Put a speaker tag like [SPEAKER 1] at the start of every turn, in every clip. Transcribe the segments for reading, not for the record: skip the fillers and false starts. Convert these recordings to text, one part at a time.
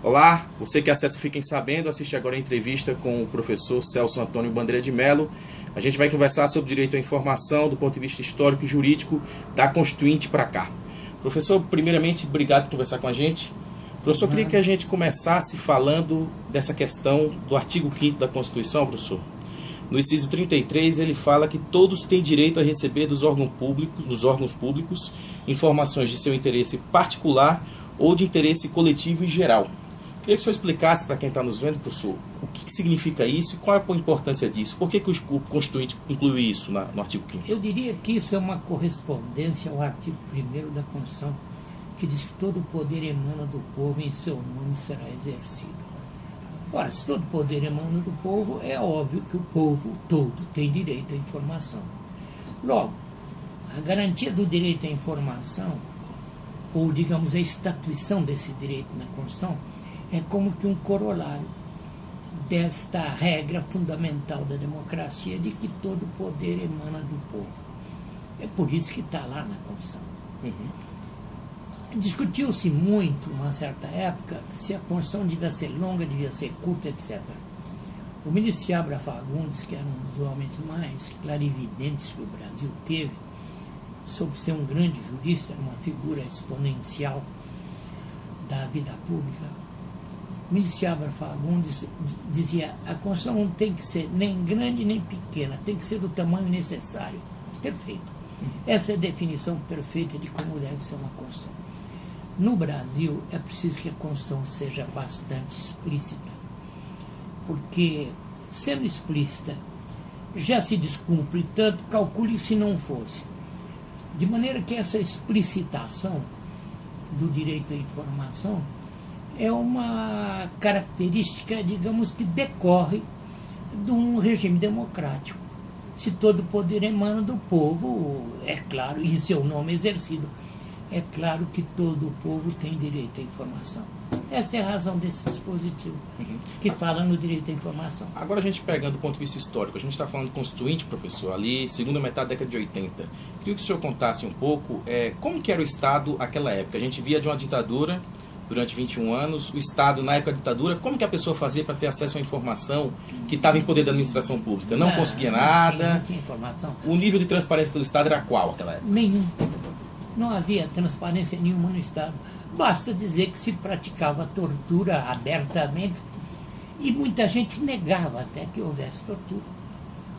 [SPEAKER 1] Olá, você que acessa o Fiquem Sabendo, assiste agora a entrevista com o professor Celso Antônio Bandeira de Mello. A gente vai conversar sobre direito à informação do ponto de vista histórico e jurídico da Constituinte para cá. Professor, primeiramente, obrigado por conversar com a gente. Professor, queria que a gente começasse falando dessa questão do artigo 5º da Constituição, professor. No inciso 33, ele fala que todos têm direito a receber dos órgãos públicos informações de seu interesse particular ou de interesse coletivo e geral. Queria que o senhor explicasse para quem está nos vendo, professor, o que significa isso e qual é a importância disso. Por que o Constituinte inclui isso no artigo 5º?
[SPEAKER 2] Eu diria que isso é uma correspondência ao artigo 1º da Constituição, que diz que todo o poder emana do povo e em seu nome será exercido. Ora, se todo poder emana do povo, é óbvio que o povo todo tem direito à informação. Logo, a garantia do direito à informação, ou digamos a estatuição desse direito na Constituição, é como que um corolário desta regra fundamental da democracia de que todo poder emana do povo. É por isso que está lá na Constituição. Discutiu-se muito, numa certa época, se a Constituição devia ser longa, devia ser curta, etc. O ministro Seabra Fagundes, que era um dos homens mais clarividentes que o Brasil teve, soube ser um grande jurista, uma figura exponencial da vida pública, o ministro Seabra Fagundes dizia: a Constituição não tem que ser nem grande nem pequena, tem que ser do tamanho necessário. Perfeito. Essa é a definição perfeita de como deve ser uma Constituição. No Brasil, é preciso que a Constituição seja bastante explícita, porque, sendo explícita, já se descumpre tanto, calcule se não fosse. De maneira que essa explicitação do direito à informação é uma característica, digamos, que decorre de um regime democrático. Se todo poder emana do povo, é claro, e seu nome exercido, é claro que todo o povo tem direito à informação. Essa é a razão desse dispositivo, que fala no direito à informação.
[SPEAKER 1] Agora a gente pegando do ponto de vista histórico, a gente está falando de Constituinte, professor, ali, segunda metade da década de 80. Queria que o senhor contasse um pouco como que era o Estado naquela época. A gente via de uma ditadura durante 21 anos, o Estado, na época da ditadura, como que a pessoa fazia para ter acesso à informação que estava em poder da administração pública? Não conseguia nada?
[SPEAKER 2] Não tinha informação.
[SPEAKER 1] O nível de transparência do Estado era qual naquela época?
[SPEAKER 2] Nenhum. Não havia transparência nenhuma no Estado. Basta dizer que se praticava tortura abertamente e muita gente negava até que houvesse tortura.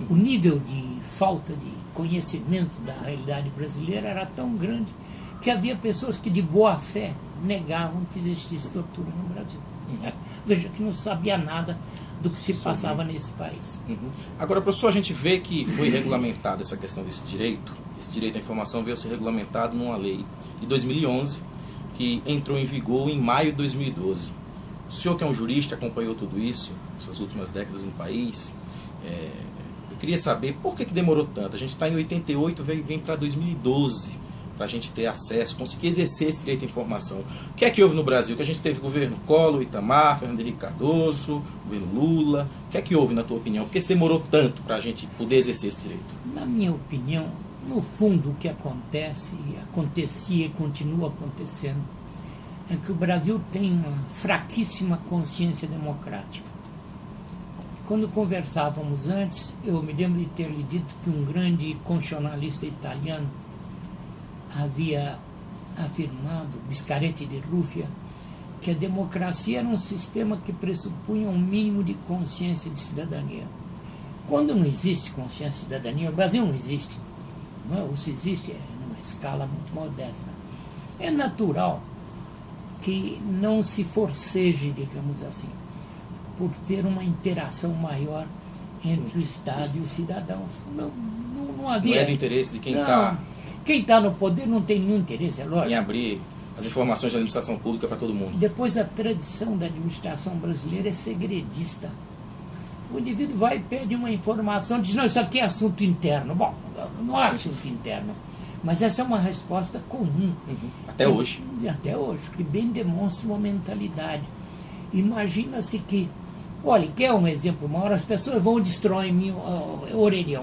[SPEAKER 2] O nível de falta de conhecimento da realidade brasileira era tão grande que havia pessoas que de boa fé negavam que existisse tortura no Brasil. Veja que não sabia nada do que se passava nesse país.
[SPEAKER 1] Agora, professor, a gente vê que foi regulamentada essa questão desse direito. Esse direito à informação veio a ser regulamentado numa lei de 2011, que entrou em vigor em maio de 2012. O senhor, que é um jurista, acompanhou tudo isso, essas últimas décadas no país. Eu queria saber por que demorou tanto. A gente está em 88, vem para 2012. Para a gente ter acesso, conseguir exercer esse direito à informação. O que é que houve no Brasil? Que a gente teve governo Collor, Itamar, Fernando Henrique Cardoso, governo Lula. O que é que houve, na tua opinião? Por que se demorou tanto para a gente poder exercer esse direito?
[SPEAKER 2] Na minha opinião, no fundo, o que acontecia e continua acontecendo, é que o Brasil tem uma fraquíssima consciência democrática. Quando conversávamos antes, eu me lembro de ter lhe dito que um grande constitucionalista italiano havia afirmado, Biscaretti de Ruffia, que a democracia era um sistema que pressupunha um mínimo de consciência de cidadania. Quando não existe consciência de cidadania, o Brasil não existe, não é? Ou se existe, é numa escala muito modesta. É natural que não se forceje, digamos assim, por ter uma interação maior entre o Estado e os cidadãos. Não havia...
[SPEAKER 1] Não é do interesse de quem está...
[SPEAKER 2] Quem está no poder não tem nenhum interesse, é lógico.
[SPEAKER 1] Em abrir as informações da administração pública para todo mundo.
[SPEAKER 2] Depois, a tradição da administração brasileira é segredista. O indivíduo vai e pede uma informação, diz: não, isso aqui é assunto interno. Bom, não há assunto interno. Mas essa é uma resposta comum.
[SPEAKER 1] Até hoje.
[SPEAKER 2] Até hoje, que bem demonstra uma mentalidade. Imagina-se que, olha, quer um exemplo maior? As pessoas vão e destroem o orelhão.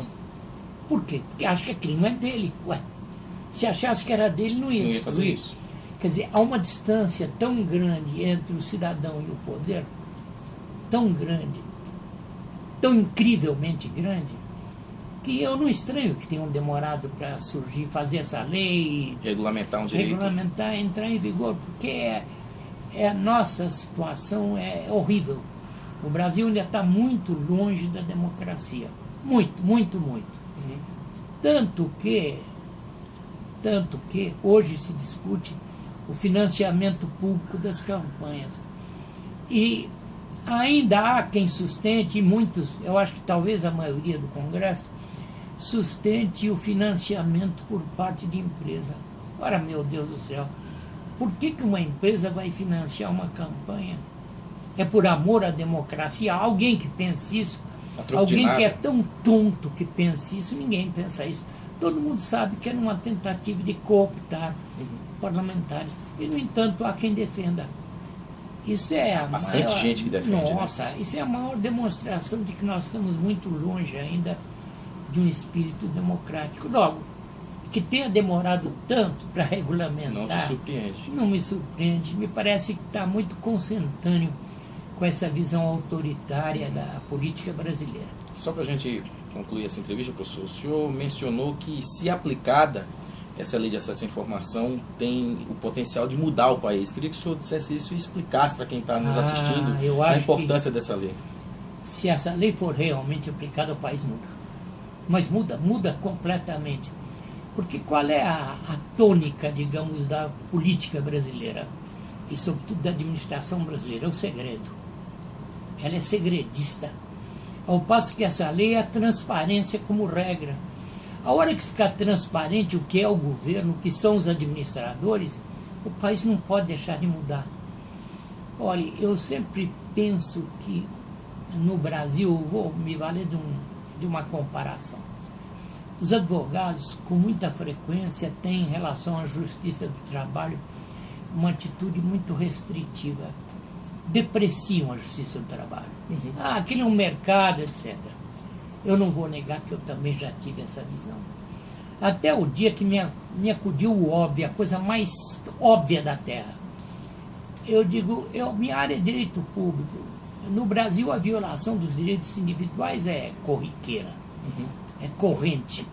[SPEAKER 2] Por quê? Porque acham que aquilo não é dele. Ué, se achasse que era dele, não ia destruir.
[SPEAKER 1] Fazer isso.
[SPEAKER 2] Quer dizer, há uma distância tão grande entre o cidadão e o poder, tão grande, tão incrivelmente grande, que eu não estranho que tenham demorado para surgir, fazer essa lei,
[SPEAKER 1] regulamentar um direito.
[SPEAKER 2] Regulamentar, entrar em vigor, porque a nossa situação é horrível. O Brasil ainda está muito longe da democracia. Muito, muito, muito.
[SPEAKER 1] Uhum.
[SPEAKER 2] Tanto que hoje se discute o financiamento público das campanhas. E ainda há quem sustente, e muitos, eu acho que talvez a maioria do Congresso, sustente o financiamento por parte de empresa. Ora, meu Deus do céu, por que uma empresa vai financiar uma campanha? É por amor à democracia? Há alguém que pense isso? Alguém que é tão tonto que pense isso? Ninguém pensa isso. Todo mundo sabe que é uma tentativa de cooptar parlamentares. E, no entanto, há quem defenda. Isso é a
[SPEAKER 1] bastante
[SPEAKER 2] maior...
[SPEAKER 1] gente que defende.
[SPEAKER 2] Nossa, né? Isso é a maior demonstração de que nós estamos muito longe ainda de um espírito democrático. Logo, que tenha demorado tanto para regulamentar...
[SPEAKER 1] Não te surpreende.
[SPEAKER 2] Não me surpreende. Me parece que está muito consentâneo com essa visão autoritária da política brasileira.
[SPEAKER 1] Só para a gente concluir essa entrevista, professor, o senhor mencionou que, se aplicada, essa lei de acesso à informação tem o potencial de mudar o país. Queria que o senhor dissesse isso e explicasse para quem está nos assistindo a importância dessa lei.
[SPEAKER 2] Se essa lei for realmente aplicada, o país muda. Mas muda completamente. Porque qual é a tônica, digamos, da política brasileira? E sobretudo da administração brasileira? É o segredo. Ela é segredista. Ao passo que essa lei é a transparência como regra. A hora que ficar transparente o que é o governo, o que são os administradores, o país não pode deixar de mudar. Olha, eu sempre penso que no Brasil, vou me valer de uma comparação. Os advogados, com muita frequência, têm, em relação à justiça do trabalho, uma atitude muito restritiva. Depreciam a justiça do trabalho.
[SPEAKER 1] Uhum.
[SPEAKER 2] Aquele é um mercado, etc. Eu não vou negar que eu também já tive essa visão. Até o dia que me acudiu o óbvio, a coisa mais óbvia da Terra. Eu digo, minha área é direito público. No Brasil, a violação dos direitos individuais é corriqueira, é corrente.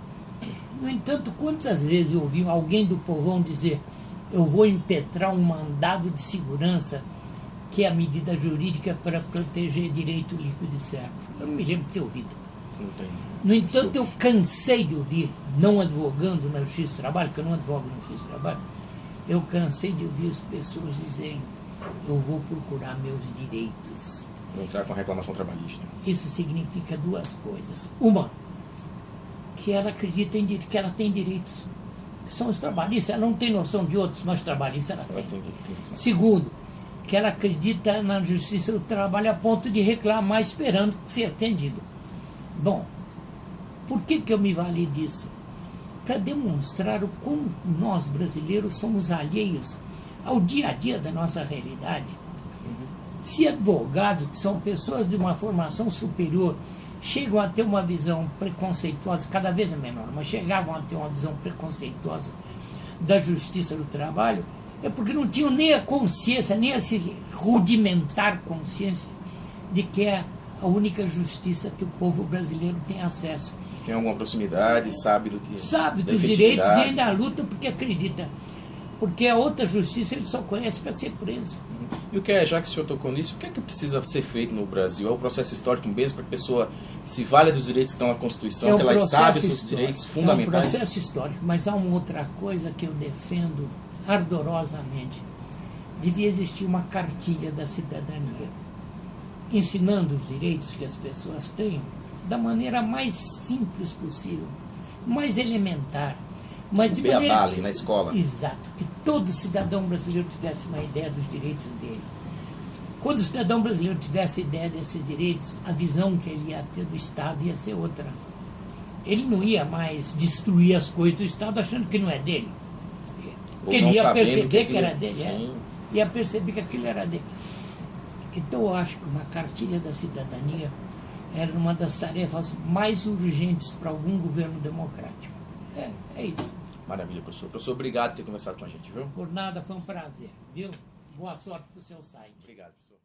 [SPEAKER 2] No entanto, quantas vezes eu ouvi alguém do povão dizer: eu vou impetrar um mandado de segurança, que é a medida jurídica para proteger direito líquido e certo. Eu não me lembro de ter ouvido. No entanto, eu cansei de ouvir, não advogando na Justiça do Trabalho, que eu não advogo na Justiça do Trabalho, eu cansei de ouvir as pessoas dizerem: eu vou procurar meus direitos.
[SPEAKER 1] Vou entrar com a reclamação trabalhista.
[SPEAKER 2] Isso significa duas coisas. Uma, que ela acredita que ela tem direitos, que são os trabalhistas. Ela não tem noção de outros, mas trabalhistas ela tem. Segundo, que ela acredita na justiça do trabalho a ponto de reclamar esperando ser atendido. Bom, por que eu me vali disso? Para demonstrar o como nós brasileiros somos alheios ao dia a dia da nossa realidade. Se advogados, que são pessoas de uma formação superior, chegam a ter uma visão preconceituosa, cada vez é menor, mas chegavam a ter uma visão preconceituosa da justiça do trabalho, é porque não tinham nem a consciência, nem essa rudimentar consciência de que é a única justiça que o povo brasileiro tem acesso.
[SPEAKER 1] Tem alguma proximidade, sabe do que...
[SPEAKER 2] Sabe dos direitos e ainda luta porque acredita. Porque a outra justiça ele só conhece para ser preso.
[SPEAKER 1] E o que é, já que o senhor tocou nisso, o que é que precisa ser feito no Brasil? É o processo histórico mesmo para que a pessoa se valha dos direitos que estão na Constituição, que ela saiba os seus direitos fundamentais?
[SPEAKER 2] É um processo histórico, mas há uma outra coisa que eu defendo ardorosamente. Devia existir uma cartilha da cidadania, ensinando os direitos que as pessoas têm da maneira mais simples possível, mais elementar. Mas de maneira
[SPEAKER 1] ali na escola.
[SPEAKER 2] Exato, que todo cidadão brasileiro tivesse uma ideia dos direitos dele. Quando o cidadão brasileiro tivesse ideia desses direitos, a visão que ele ia ter do Estado ia ser outra. Ele não ia mais destruir as coisas do Estado achando que não é dele. Porque ele ia perceber que era dele. Ia perceber que aquilo era dele. Então eu acho que uma cartilha da cidadania era uma das tarefas mais urgentes para algum governo democrático. É isso.
[SPEAKER 1] Maravilha, professor. Professor, obrigado por ter conversado com a gente, viu?
[SPEAKER 2] Por nada, foi um prazer, viu? Boa sorte para o seu site.
[SPEAKER 1] Obrigado, professor.